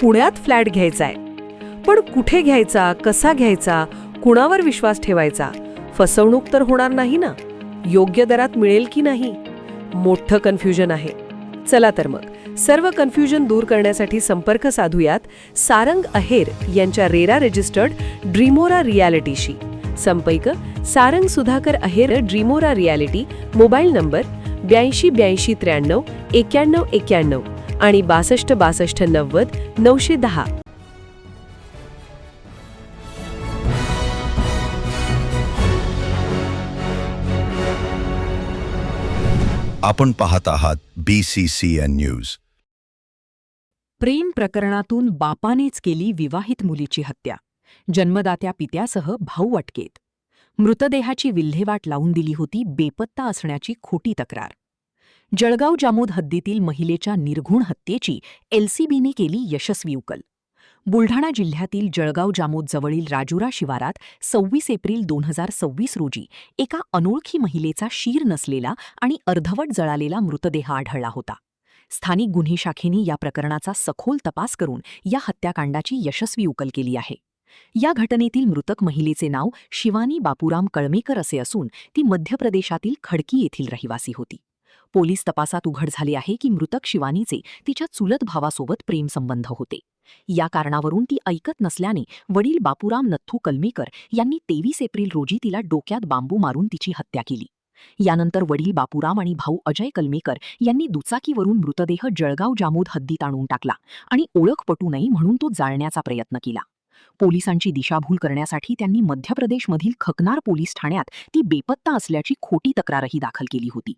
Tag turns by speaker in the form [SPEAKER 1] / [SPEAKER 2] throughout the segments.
[SPEAKER 1] पुण्यात फ्लॅट घ्यायचाय. पण कुठे घ्यायचा, कसा घ्यायचा, कुणावर विश्वास ठेवायचा? फसवणूक तर होणार नाही ना? योग्य दरात मिळेल की नाही? मोठं कन्फ्युजन आहे. चला तर मग सर्व कन्फ्युजन दूर करण्यासाठी संपर्क साधूयात सारंग अहेर यांच्या रेरा रजिस्टर्ड ड्रीमोरा रियालिटीशी. संपर्क सारंग सुधाकर अहेर, ड्रीमोरा रियालिटी. मोबाईल नंबर 82 82 93 91 91 आणि 62 62 90 910.
[SPEAKER 2] आपण पाहत आहात BCCN न्यूज.
[SPEAKER 3] प्रेम प्रकरणातून बापानेच केली विवाहित मुलीची हत्या. जन्मदात्या पित्यासह भाऊ अटकेत. मृतदेहाची विल्हेवाट लावून दिली होती बेपत्ता असण्याची खोटी तक्रार. जळगाव जामोद हद्दीतील महिलेच्या निर्घुण हत्येची LCBने केली यशस्वी उकल. बुलढाणा जिल्ह्यातील जळगाव जामोद जवळील राजुरा शिवारात 26 एप्रिल 2026 रोजी एका अनोळखी महिलेचा शीर नसलेला आणि अर्धवट जळालेला मृतदेह आढळला होता. स्थानिक गुन्हे शाखेने या प्रकरणाचा सखोल तपास करून या हत्याकांडाची यशस्वी उकल केली आहे. या घटनेतील मृतक महिलेचे नाव शिवानी बापूराम कळमेकर असे असून ती मध्य प्रदेशातील खडकी येथील रहिवासी होती. पोलीस तपासात उघड झाले आहे की मृतक शिवानीचे तिच्या चुलत भावासोबत प्रेमसंबंध होते. या कारणावरून ती ऐकत नसल्याने वडील बापूराम नथू कलमेकर यांनी 23 एप्रिल रोजी तिला डोक्यात बांबू मारून तिची हत्या केली. यानंतर वडील बापूराम आणि भाऊ अजय कलमेकर यांनी दुचाकीवरून मृतदेह जळगाव जामोद हद्दीत आणून टाकला आणि ओळख पटू नये म्हणून तो जाळण्याचा प्रयत्न केला. पोलिसांची दिशाभूल करण्यासाठी त्यांनी मध्य प्रदेशमधील खकनार पोलीस ठाण्यात ती बेपत्ता असल्याची खोटी तक्रारही दाखल केली होती.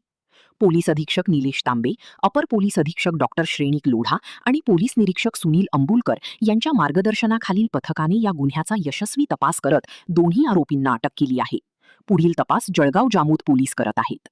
[SPEAKER 3] पोलीस अधीक्षक निलेश तांबे, अपर पोलीस अधीक्षक डॉक्टर श्रेणिक लोढा आणि पोलीस निरीक्षक सुनील अंबुलकर यांच्या मार्गदर्शनाखालील पथकाने या गुन्ह्याचा यशस्वी तपास करत दोन्ही आरोपींना अटक केली आहे. पुढील तपास जळगाव जामोद पोलीस करत आहेत.